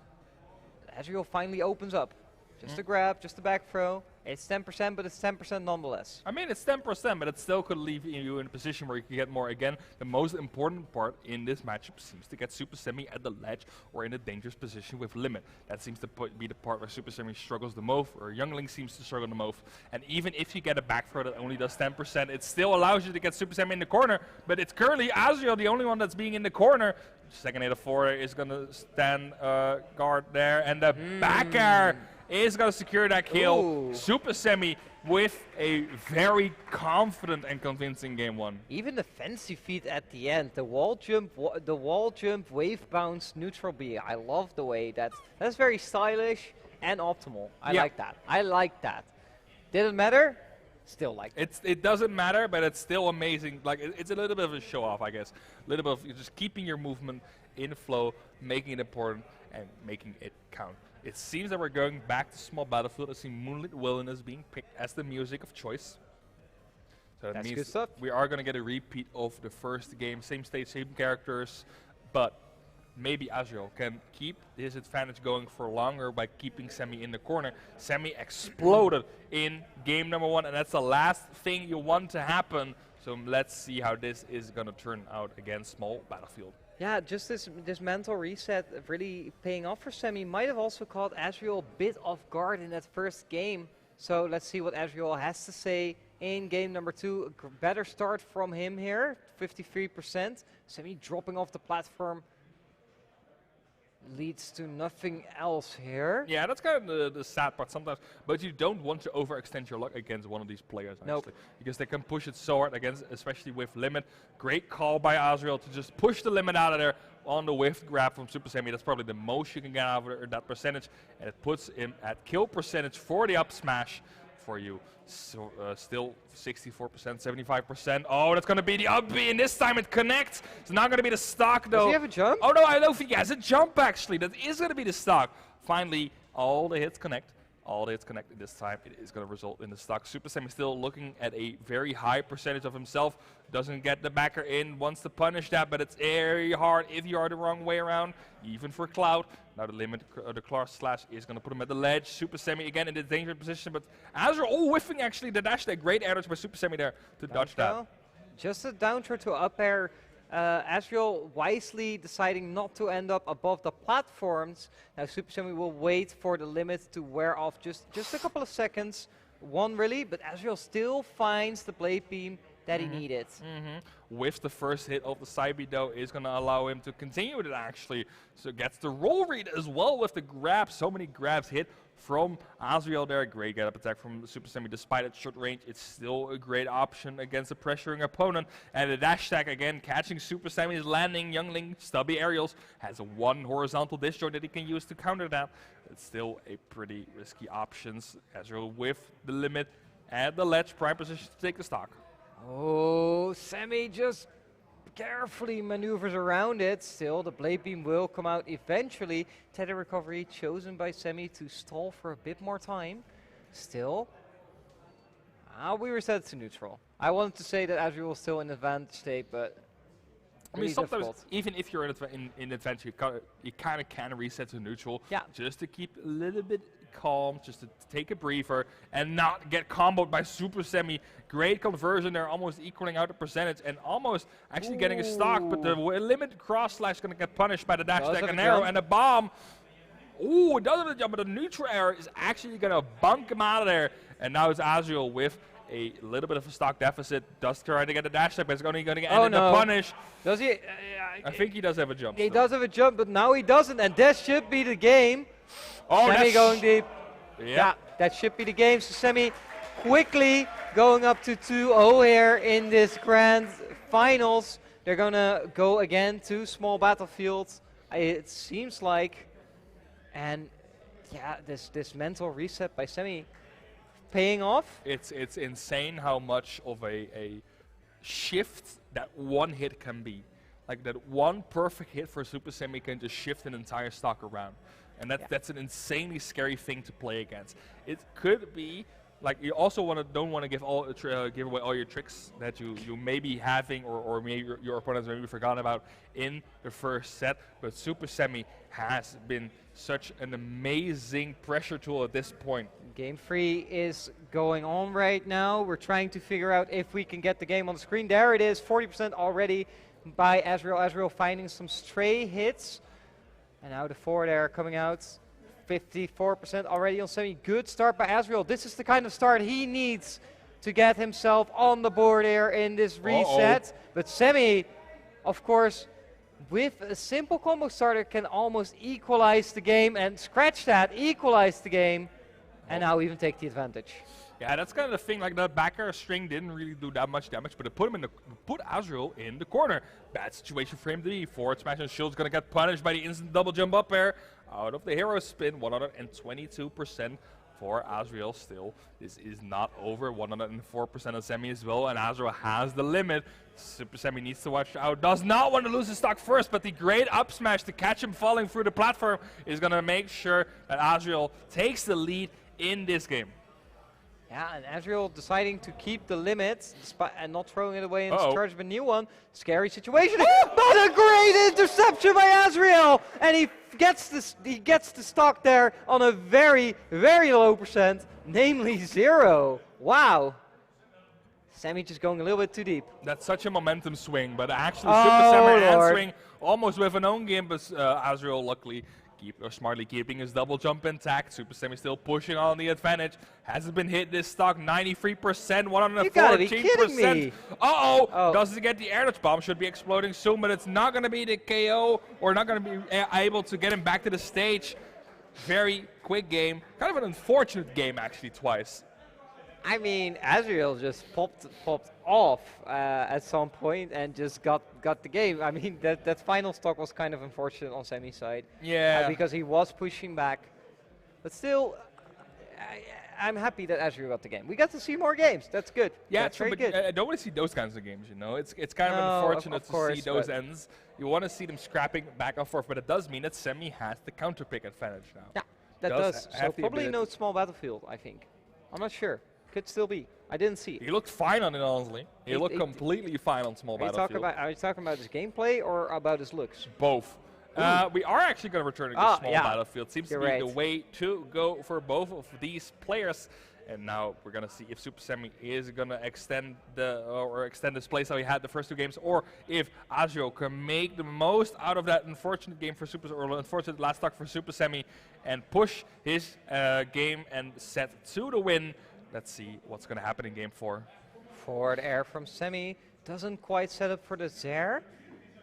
[SPEAKER 1] Azrael finally opens up. Just a grab, just a back throw. It's 10%, but it's 10% nonetheless.
[SPEAKER 2] I mean, it's 10%, but it still could leave you in a position where you can get more. Again, the most important part in this matchup seems to get Supahsemmie at the ledge or in a dangerous position with limit. That seems to be the part where Supahsemmie struggles the most, or Youngling seems to struggle the most. And even if you get a back throw that only does 10%, it still allows you to get Supahsemmie in the corner. But it's currently Azrael, the only one that's being in the corner. Second 8 of 4 is going to stand guard there, and the back air is going to secure that kill. Supahsemmie with a very confident and convincing game one.
[SPEAKER 1] Even the fancy feat at the end, the wall jump, wave bounce, neutral B. I love the way that's very stylish and optimal. I like that. I like that. Didn't matter. Still like it.
[SPEAKER 2] It doesn't matter, but it's still amazing. Like it's a little bit of a show off, I guess. A little bit of just keeping your movement in flow, making it important, and making it count. It seems that we're going back to small battlefield. I see Moonlit Wilderness being picked as the music of choice. So that means
[SPEAKER 1] good stuff.
[SPEAKER 2] We are going to get a repeat of the first game. Same stage, same characters, but maybe Azrael can keep his advantage going for longer by keeping Semi in the corner. Semi exploded in game number 1, and that's the last thing you want to happen. So let's see how this is going to turn out against Small Battlefield.
[SPEAKER 1] Yeah, just this mental reset really paying off for Semi. Might have also caught Azrael a bit off guard in that first game. So let's see what Azrael has to say in game number 2. A better start from him here, 53%. Semi dropping off the platform leads to nothing else here.
[SPEAKER 2] Yeah, that's kind of the sad part sometimes. But you don't want to overextend your luck against one of these players, actually.
[SPEAKER 1] Nope.
[SPEAKER 2] Because they can push it so hard against, especially with limit. Great call by Azrael to just push the limit out of there on the whiff grab from Supahsemmie. That's probably the most you can get out of that percentage. And it puts him at kill percentage for the up smash for you. So still 64%, 75%. Oh, that's going to be the up B, and this time it connects. It's not going to be the stock, though.
[SPEAKER 1] Does he have a jump?
[SPEAKER 2] Oh, no, I don't think he has a jump, actually. That is going to be the stock. Finally, all the hits connect. All the hits connected this time. It is going to result in the stock. Supahsemmie still looking at a very high percentage of himself. Doesn't get the backer in, wants to punish that, but it's very hard if you are the wrong way around, even for Cloud. Now the limit, the claw slash is going to put him at the ledge. Supahsemmie again in the dangerous position, but Azrael whiffing actually the dash. That great air dodge by Supahsemmie there to dodge that.
[SPEAKER 1] Just a down throw to up air. Azrael wisely deciding not to end up above the platforms. Now Supahsemmie will wait for the limit to wear off just a couple of seconds. One really, but Azrael still finds the blade beam that he needed.
[SPEAKER 2] With the first hit of the side B, though, is going to allow him to continue with it, actually. So gets the roll read as well with the grab. So many grabs hit from Azrael there. Great get-up attack from Supahsemmie. Despite its short range, it's still a great option against a pressuring opponent. And the dash attack, again, catching Supahassemmie's landing. Youngling, stubby aerials, has one horizontal disjoint that he can use to counter that. It's still a pretty risky options. Azrael with the limit at the ledge, prime position to take the stock.
[SPEAKER 1] Oh, Semi just carefully maneuvers around it. Still, the blade beam will come out eventually. Tether recovery chosen by Semi to stall for a bit more time. Still, we reset to neutral. I wanted to say that Azrael was still in advantage state, but
[SPEAKER 2] I mean, sometimes even if you're in advantage, you kind of can reset to neutral, just to keep a little bit calm, just to take a breather and not get comboed by Supahsemmie. Great conversion there, almost equaling out the percentage and almost actually getting a stock, but the limit cross slash is going to get punished by the dash attack and arrow and a bomb. Ooh, it does have a jump, but the neutral arrow is actually going to bunk him out of there. And now it's Azrael with a little bit of a stock deficit. Does try to get a dash attack, but it's going to get ended the punish.
[SPEAKER 1] Does he?
[SPEAKER 2] I think he does have a jump.
[SPEAKER 1] He does have a jump, but now he doesn't, and that should be the game.
[SPEAKER 2] Oh,
[SPEAKER 1] Semi going deep.
[SPEAKER 2] Yeah,
[SPEAKER 1] that should be the game. So Semi quickly going up to 2-0 here in this grand finals. They're going to go again to Small Battlefield, it seems like. And yeah, this mental reset by Semi paying off.
[SPEAKER 2] It's insane how much of a shift that one hit can be. Like that one perfect hit for Supahsemmie can just shift an entire stock around. And that's an insanely scary thing to play against. It could be like you also don't want to give away all your tricks that you may be having or maybe your opponents maybe forgotten about in the first set. But Supahsemmie has been such an amazing pressure tool at this point.
[SPEAKER 1] Game 3 is going on right now. We're trying to figure out if we can get the game on the screen. There it is, 40% already by Azrael. Azrael finding some stray hits. And now the forward air coming out. 54% already on Semi. Good start by Azrael. This is the kind of start he needs to get himself on the board here in this reset. But Semi, of course, with a simple combo starter can almost equalize the game and scratch that, equalize the game, and now even take the advantage.
[SPEAKER 2] Yeah, that's kind of the thing. Like the back air string didn't really do that much damage, but it put Azrael in the corner. Bad situation for him to be. Forward smash and shield's gonna get punished by the instant double jump up air out of the hero spin. 122% for Azrael still. This is not over. 104% of Semi as well, and Azrael has the limit. Supahsemmie needs to watch out. Does not want to lose his stock first, but the great up smash to catch him falling through the platform is gonna make sure that Azrael takes the lead in this game.
[SPEAKER 1] Yeah, and Azrael deciding to keep the limit and not throwing it away in
[SPEAKER 2] Uh-oh.
[SPEAKER 1] charge of a new one. Scary situation. But a great interception by Azrael! And he gets the stock there on a very, very low percent, namely 0. Wow. Semmie just going a little bit too deep.
[SPEAKER 2] That's such a momentum swing, but actually
[SPEAKER 1] Oh,
[SPEAKER 2] Supahsemmie
[SPEAKER 1] Lord.
[SPEAKER 2] answering almost with an own game, but Azrael luckily smartly keeping his double jump intact. Supahsemmie still pushing on the advantage. Hasn't been hit this stock, 93%, 114%.
[SPEAKER 1] You gotta be kidding me.
[SPEAKER 2] Uh-oh,
[SPEAKER 1] Oh.
[SPEAKER 2] doesn't get the air dodge bomb, should be exploding soon, but it's not going to be the KO, or not going to be able to get him back to the stage. Very quick game. Kind of an unfortunate game, actually, twice.
[SPEAKER 1] I mean, Azrael just popped off at some point and just got the game. I mean, that final stock was kind of unfortunate on Semmie's side.
[SPEAKER 2] Yeah.
[SPEAKER 1] Because he was pushing back. But still, I'm happy that Azrael got the game. We got to see more games. That's good.
[SPEAKER 2] Yeah,
[SPEAKER 1] that's
[SPEAKER 2] true,
[SPEAKER 1] very
[SPEAKER 2] but
[SPEAKER 1] good.
[SPEAKER 2] I don't want to see those kinds of games, you know. It's kind of
[SPEAKER 1] No,
[SPEAKER 2] unfortunate
[SPEAKER 1] of
[SPEAKER 2] to
[SPEAKER 1] course,
[SPEAKER 2] see those
[SPEAKER 1] but
[SPEAKER 2] ends. You want to see them scrapping back and forth, but it does mean that Semmie has the counter pick advantage now.
[SPEAKER 1] Yeah, that
[SPEAKER 2] Does
[SPEAKER 1] does.
[SPEAKER 2] have
[SPEAKER 1] So
[SPEAKER 2] the
[SPEAKER 1] probably no
[SPEAKER 2] ability.
[SPEAKER 1] small battlefield, I think. I'm not sure. Could still be. I didn't see it.
[SPEAKER 2] He looked fine on it, honestly. He looked
[SPEAKER 1] it-
[SPEAKER 2] completely fine on small
[SPEAKER 1] Are you talking
[SPEAKER 2] battlefield.
[SPEAKER 1] about his gameplay or about his looks?
[SPEAKER 2] Both. We are actually going to return to
[SPEAKER 1] Ah,
[SPEAKER 2] small
[SPEAKER 1] yeah.
[SPEAKER 2] battlefield. Seems to
[SPEAKER 1] You're
[SPEAKER 2] be
[SPEAKER 1] right.
[SPEAKER 2] the way to go for both of these players. And now we're going to see if Supahsemmie is going to extend this place how he had the first two games, or if Azrael can make the most out of that unfortunate game for or unfortunate last stock for Supahsemmie and push his game and set to the win. Let's see what's going to happen in game 4.
[SPEAKER 1] Forward air from Semmie. Doesn't quite set up for the Zair.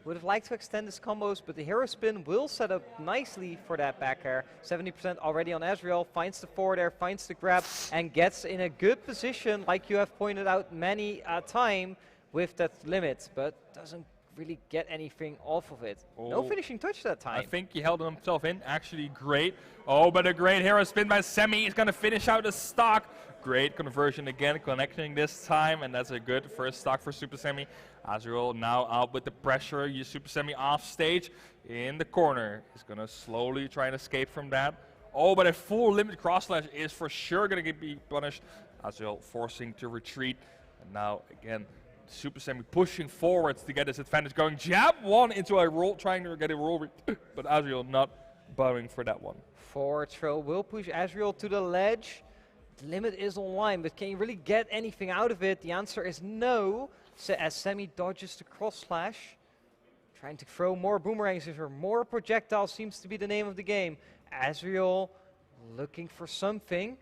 [SPEAKER 1] Would have liked to extend his combos, but the hero spin will set up nicely for that back air. 70% already on Azrael. Finds the forward air, finds the grab, and gets in a good position, like you have pointed out many a time, with that limit, but doesn't really get anything off of it. No
[SPEAKER 2] Oh.
[SPEAKER 1] finishing touch that time.
[SPEAKER 2] I think he held himself in. Actually, great. Oh, but a great hero spin by Semmie. He's going to finish out the stock. Great conversion again, connecting this time, and that's a good first stock for Supahsemmie. Azrael now out with the pressure. Supahsemmie off stage in the corner. He's going to slowly try and escape from that. Oh, but a full limit cross slash is for sure going to be punished. Azrael forcing to retreat. And now, again, Supahsemmie pushing forwards to get his advantage going. Jab one into a roll, trying to get a roll, but Azrael not bowing for that one.
[SPEAKER 1] Forward throw will push Azrael to the ledge. The limit is online, but can you really get anything out of it? The answer is no, as Semmie dodges the cross slash. Trying to throw more boomerangs or more projectiles seems to be the name of the game. Azrael looking for something.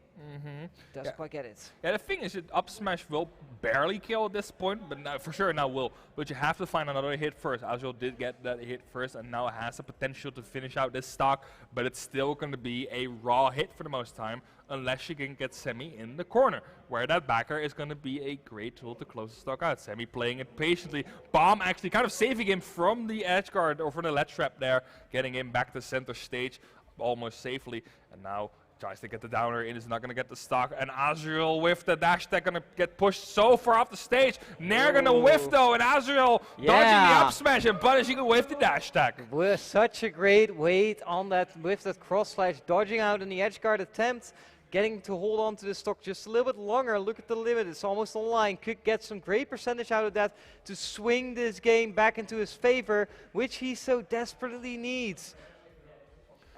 [SPEAKER 1] Doesn't quite get it.
[SPEAKER 2] Yeah, the thing is, up smash will barely kill at this point, but now, for sure now will. But you have to find another hit first. Azrael did get that hit first, and now has the potential to finish out this stock, but it's still going to be a raw hit for the most time, unless you can get Semmie in the corner, where that backer is going to be a great tool to close the stock out. Semmie playing it patiently. Bomb actually kind of saving him from the edge guard, or from the ledge trap there, getting him back to center stage almost safely, and now tries to get the downer in, is not going to get the stock, and Azrael with the dash attack going to get pushed so far off the stage. Nair going to whiff though, and Azrael dodging the up smash and punishing it with the dash attack.
[SPEAKER 1] With such a great weight on that, with that cross slash, dodging out in the edge guard attempt, getting to hold on to the stock just a little bit longer. Look at the limit, it's almost online. Could get some great percentage out of that to swing this game back into his favor, which he so desperately needs.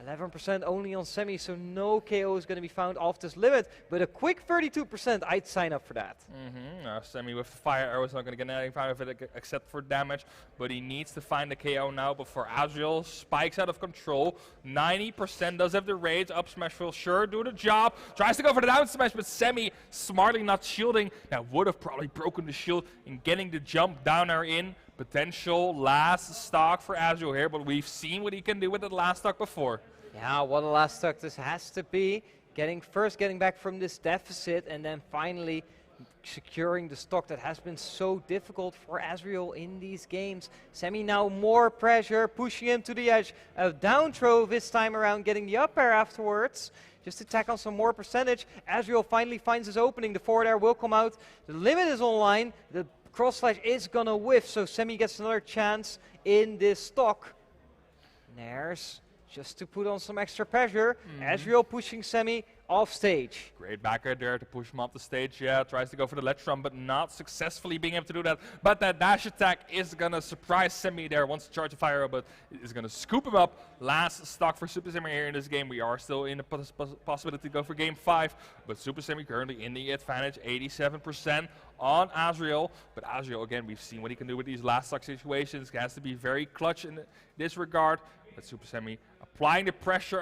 [SPEAKER 1] 11% only on Semmie, so no KO is going to be found off this limit. But a quick 32%, I'd sign up for that.
[SPEAKER 2] Semmie with fire arrow is not going to get anything out of it except for damage, but he needs to find the KO now before Azrael spikes out of control. 90% does have the rage. Up smash will sure do the job. Tries to go for the down smash, but Semmie smartly not shielding. That would have probably broken the shield in getting the jump down there in. Potential last stock for Azrael here, but we've seen what he can do with the last stock before.
[SPEAKER 1] Yeah, what a last stock this has to be. Getting back from this deficit, and then finally securing the stock that has been so difficult for Azrael in these games. Semmie now more pressure, pushing him to the edge. A down throw this time around, getting the up air afterwards. Just to tack on some more percentage. Azrael finally finds his opening. The forward air will come out. The limit is online. The cross slash is gonna whiff, so Semmie gets another chance in this stock. Nairs just to put on some extra pressure. Azrael pushing Semmie off stage.
[SPEAKER 2] Great backer there to push him off the stage. Yeah, tries to go for the ledge run, but not successfully being able to do that. But that dash attack is going to surprise Semi there. Wants to charge a fire, but is going to scoop him up. Last stock for Supahsemmie here in this game. We are still in the possibility to go for game 5, but Supahsemmie currently in the advantage, 87% on Azrael. But Azrael, again, we've seen what he can do with these last stock situations. He has to be very clutch in this regard. But Supahsemmie applying the pressure,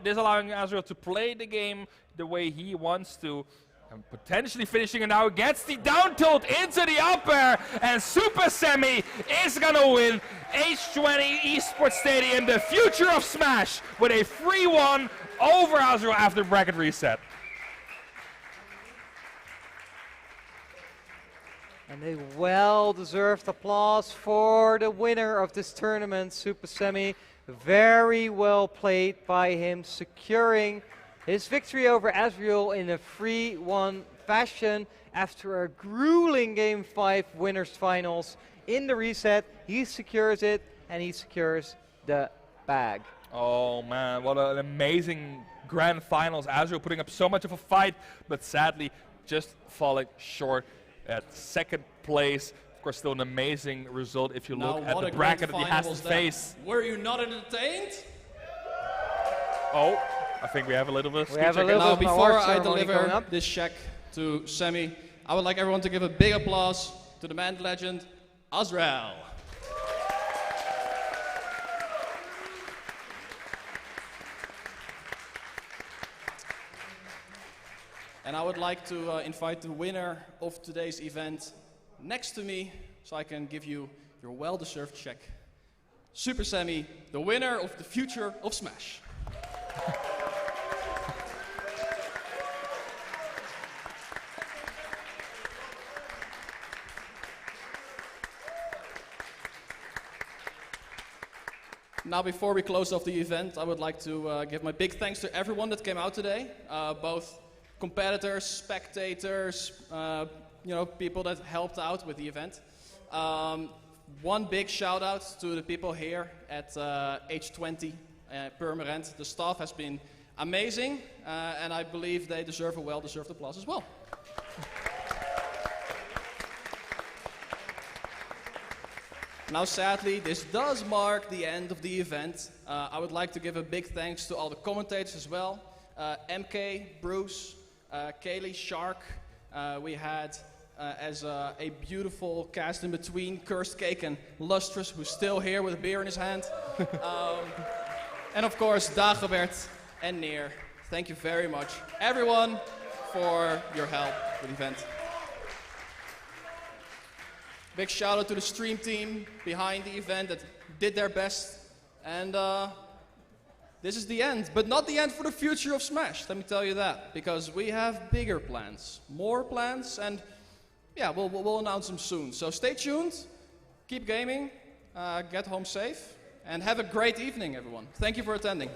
[SPEAKER 2] disallowing Azrael to play the game the way he wants to, and potentially finishing it now. Gets the down tilt into the up air, and Supahsemmie is gonna win H20 Esports Stadium, the future of Smash, with a 3-1 over Azrael after bracket reset.
[SPEAKER 1] And a well-deserved applause for the winner of this tournament, Supahsemmie. Very well played by him, securing his victory over Azrael in a 3-1 fashion after a grueling Game 5 winners finals. In the reset, he secures it, and he secures the bag.
[SPEAKER 2] Oh man, what an amazing grand finals. Azrael putting up so much of a fight, but sadly just falling short at second place. Of course, still an amazing result if you look at the bracket that he has to face.
[SPEAKER 3] Were you not entertained?
[SPEAKER 2] Oh, I think we have a little bit of
[SPEAKER 1] We have a little
[SPEAKER 3] Now,
[SPEAKER 1] bit of
[SPEAKER 3] before
[SPEAKER 1] award
[SPEAKER 3] I
[SPEAKER 1] ceremony coming
[SPEAKER 3] deliver
[SPEAKER 1] up.
[SPEAKER 3] this check to Semi, I would like everyone to give a big applause to the man legend, Azrael. And I would like to invite the winner of today's event next to me, so I can give you your well-deserved check. Supahsemmie, the winner of the future of Smash. Now, before we close off the event, I would like to give my big thanks to everyone that came out today, both competitors, spectators, people that helped out with the event. One big shout out to the people here at H20 Purmerend. The staff has been amazing, and I believe they deserve a well-deserved applause as well. Now, sadly, this does mark the end of the event. I would like to give a big thanks to all the commentators as well. MK, Bruce, Kaylee, Shark. We had as a beautiful cast in between, Cursed Cake and Lustrous, who's still here with a beer in his hand. And of course, Dagobert and Neer. Thank you very much, everyone, for your help with the event. Big shout out to the stream team behind the event that did their best. And this is the end, but not the end for the future of Smash, let me tell you that. Because we have bigger plans, more plans, and yeah, we'll announce them soon. So stay tuned, keep gaming, get home safe, and have a great evening, everyone. Thank you for attending.